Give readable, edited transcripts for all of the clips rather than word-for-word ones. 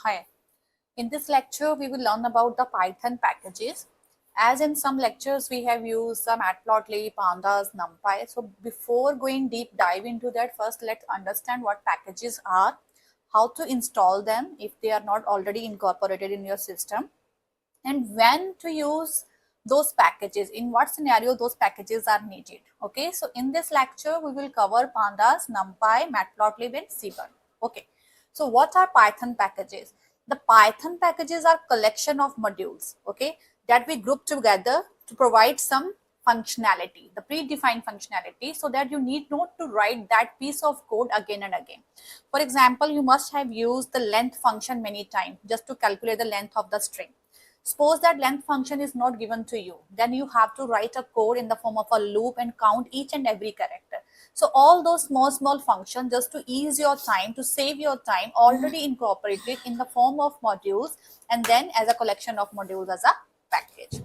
Hi. In this lecture, we will learn about the Python packages. As in some lectures, we have used some Matplotlib, Pandas, NumPy. So before going deep dive into that, first let's understand what packages are, how to install them if they are not already incorporated in your system, and when to use those packages, in what scenario those packages are needed. Okay, so in this lecture, we will cover Pandas, NumPy, Matplotlib, and Seaborn. Okay, so what are Python packages? The Python packages are collection of modules, okay, that we group together to provide some functionality, the predefined functionality, so that you need not to write that piece of code again and again. For example, you must have used the length function many times just to calculate the length of the string. Suppose that length function is not given to you, then you have to write a code in the form of a loop and count each and every character. So all those small functions, just to ease your time, to save your time, already incorporated in the form of modules and then as a collection of modules as a package.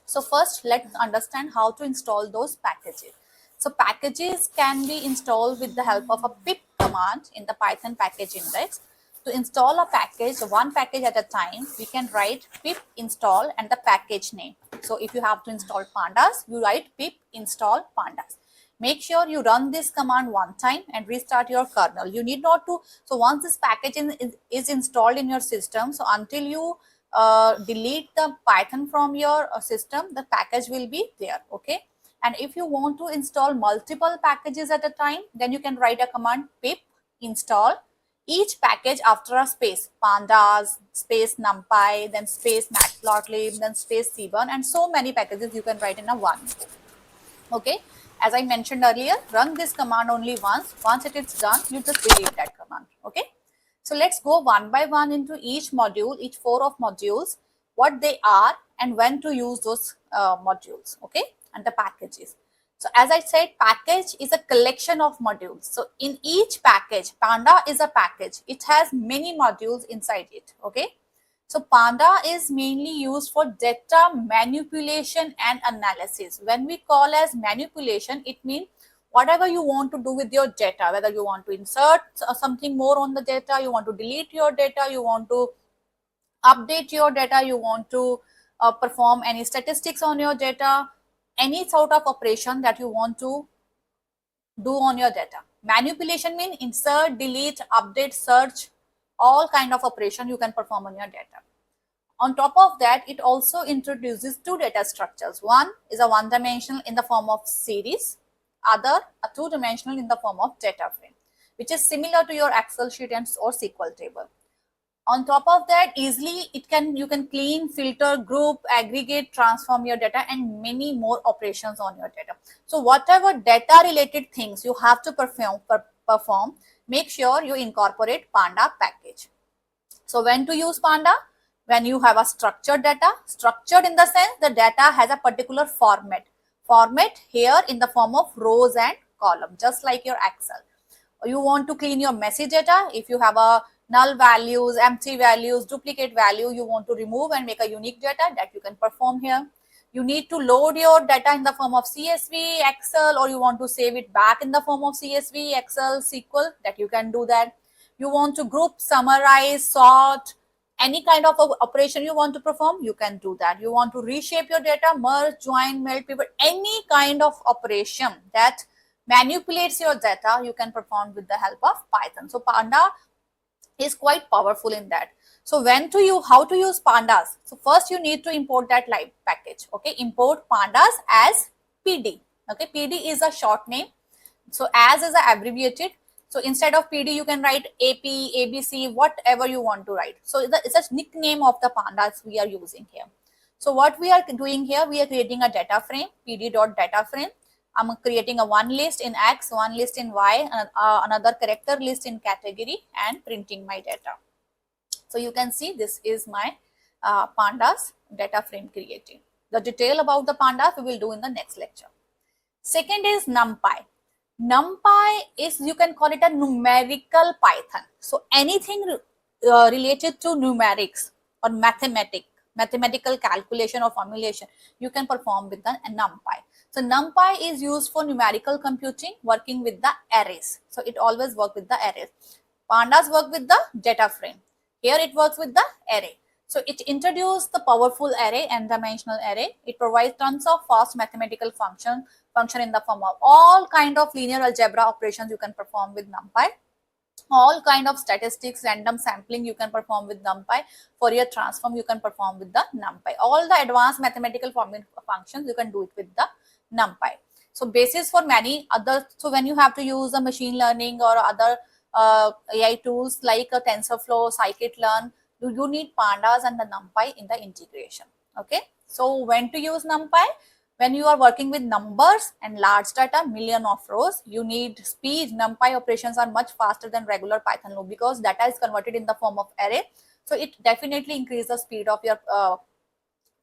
So first let's understand how to install those packages. So packages can be installed with the help of a pip command in the Python package index. To install a package, one package at a time, we can write pip install and the package name. So if you have to install pandas, you write pip install pandas. Make sure you run this command one time and restart your kernel. You need not to, so once this package is installed in your system, so until you delete the Python from your system, the package will be there. Okay, and if you want to install multiple packages at a time, then you can write a command pip install each package after a space, pandas, space numpy, then space matplotlib, then space seaborn, and so many packages you can write in a one go. Okay, as I mentioned earlier, run this command only once it is done, you just delete that command. Okay, so let's go one by one into each module, each four of modules, what they are and when to use those modules. Okay, and the packages. So as I said, package is a collection of modules. So in each package, Panda is a package. It has many modules inside it. Okay, so Panda is mainly used for data manipulation and analysis. When we call as manipulation, it means whatever you want to do with your data, whether you want to insert something more on the data, you want to delete your data, you want to update your data, you want to perform any statistics on your data, any sort of operation that you want to do on your data. Manipulation means insert, delete, update, search, all kind of operation you can perform on your data. On top of that, it also introduces two data structures. One is a one-dimensional in the form of series, other a two-dimensional in the form of data frame, which is similar to your Excel sheet and or SQL table. On top of that, easily you can clean, filter, group, aggregate, transform your data, and many more operations on your data. So whatever data related things you have to perform, make sure you incorporate Panda package. So when to use Panda? When you have a structured data, structured in the sense the data has a particular format here in the form of rows and column, just like your Excel. You want to clean your messy data. If you have a null values, empty values, duplicate value, you want to remove and make a unique data, that you can perform here. You need to load your data in the form of CSV, Excel, or you want to save it back in the form of CSV, Excel, SQL, that you can do that. You want to group, summarize, sort, any kind of operation you want to perform, you can do that. You want to reshape your data, merge, join, melt, pivot, any kind of operation that manipulates your data, you can perform with the help of Python. So Panda is quite powerful in that. So how to use pandas? So first you need to import that live package. Okay, import pandas as PD. Okay, PD is a short name. So as is abbreviated. So instead of PD, you can write AP, ABC, whatever you want to write. So it's a nickname of the pandas we are using here. So what we are doing here, we are creating a data frame, PD.data frame. I'm creating a one list in X, one list in Y, another character list in category, and printing my data. So you can see this is my pandas data frame creating. The detail about the pandas we will do in the next lecture. Second is NumPy. NumPy is, you can call it a numerical Python. So anything related to numerics or mathematical calculation or formulation, you can perform with the NumPy. So NumPy is used for numerical computing, working with the arrays. So it always works with the arrays. Pandas work with the data frame. Here it works with the array. So it introduced the powerful array and dimensional array. It provides tons of fast mathematical function in the form of all kind of linear algebra operations you can perform with NumPy. All kind of statistics, random sampling you can perform with NumPy. Fourier transform you can perform with the NumPy. All the advanced mathematical functions you can do it with the NumPy. So basis for many other, so when you have to use a machine learning or other AI tools like a TensorFlow, scikit-learn, you need pandas and the NumPy in the integration. Okay, so when to use NumPy? When you are working with numbers and large data, million of rows, you need speed. NumPy operations are much faster than regular Python loop because data is converted in the form of array. So it definitely increases the speed of your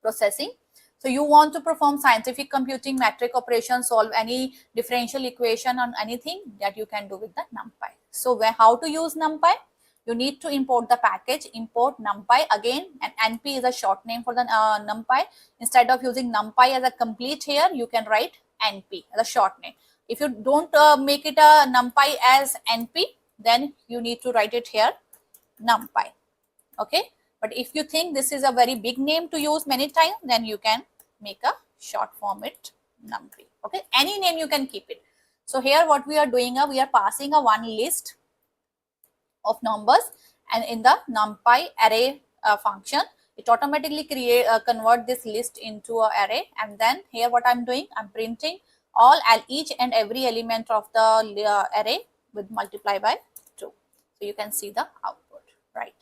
processing. So you want to perform scientific computing, metric operations, solve any differential equation on anything that you can do with the NumPy. So how to use NumPy? You need to import the package, import NumPy again, and NP is a short name for the NumPy. Instead of using NumPy as a complete here, you can write NP as a short name. If you don't make it a NumPy as NP, then you need to write it here NumPy. Okay, but if you think this is a very big name to use many times, then you can make a short form it NumPy. Okay, any name you can keep it. So here what we are doing, we are passing a one list of numbers, and in the NumPy array function, it automatically convert this list into an array. And then here what I'm doing, I'm printing each and every element of the array with multiply by 2. So you can see the output, right?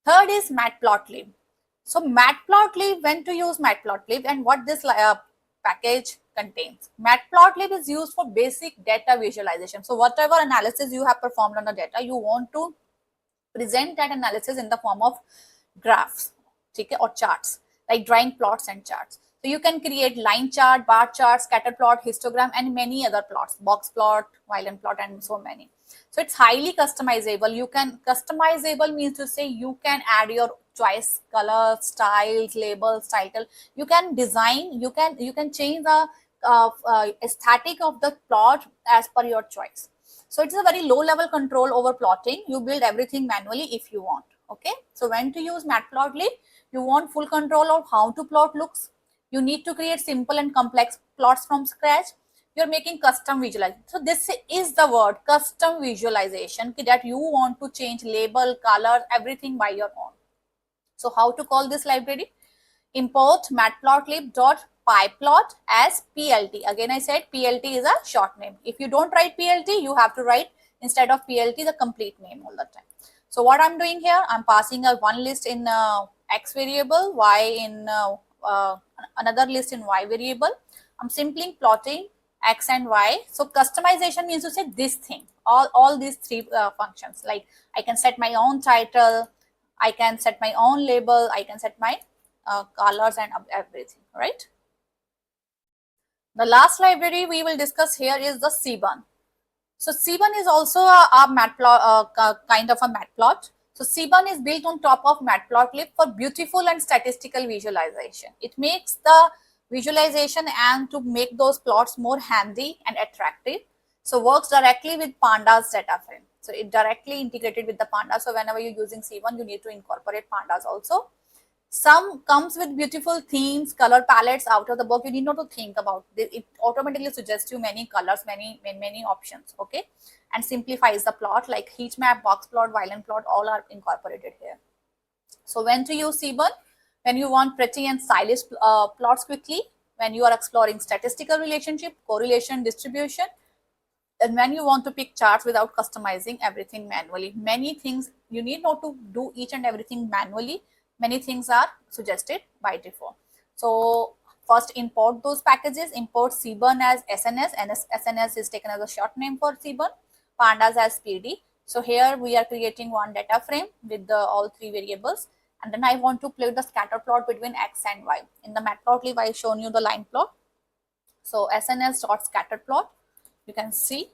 Third is matplotlib. So matplotlib, when to use matplotlib and what this package contains. Matplotlib is used for basic data visualization. So whatever analysis you have performed on the data, you want to present that analysis in the form of graphs, okay, or charts, like drawing plots and charts. So you can create line chart, bar chart, scatter plot, histogram, and many other plots, box plot, Weiland plot, and so many. So it's highly customizable. You can customizable means to say you can add your choice, color, styles, labels, title. You can design. You can change the aesthetic of the plot as per your choice. So it's a very low level control over plotting. You build everything manually if you want. Okay. So when to use matplotlib? You want full control of how to plot looks. You need to create simple and complex plots from scratch. You're making custom visualization. So this is the word custom visualization, that you want to change label, color, everything by your own. So how to call this library? Import matplotlib.pyplot as PLT. Again, I said PLT is a short name. If you don't write PLT, you have to write instead of PLT the complete name all the time. So what I'm doing here, I'm passing a one list in X variable, Y in another list in Y variable. I'm simply plotting X and Y. So customization means to say this thing, all these three functions. Like I can set my own title, I can set my own label, I can set my colors and everything, right? The last library we will discuss here is the Seaborn. So Seaborn is also a matplot, kind of a matplot. So Seaborn is built on top of matplotlib for beautiful and statistical visualization. It makes the visualization and to make those plots more handy and attractive. So works directly with pandas data frame. So it directly integrated with the pandas. So whenever you're using Seaborn, you need to incorporate pandas also. Some comes with beautiful themes, color palettes out of the box. You need not to think about it. It automatically suggests you many colors, many options, okay? And simplifies the plot like heat map, box plot, Weiland plot, all are incorporated here. So when to use Seaborn? When you want pretty and stylish plots quickly, when you are exploring statistical relationship, correlation, distribution, and when you want to pick charts without customizing everything manually. Many things you need not to do each and everything manually. Many things are suggested by default. So first import those packages. Import Seaborn as SNS. SNS is taken as a short name for Seaborn. Pandas as PD. So here we are creating one data frame with all three variables. And then I want to plot the scatter plot between X and Y. In the matplotlib, I shown you the line plot. So SNS dot scatter plot. You can see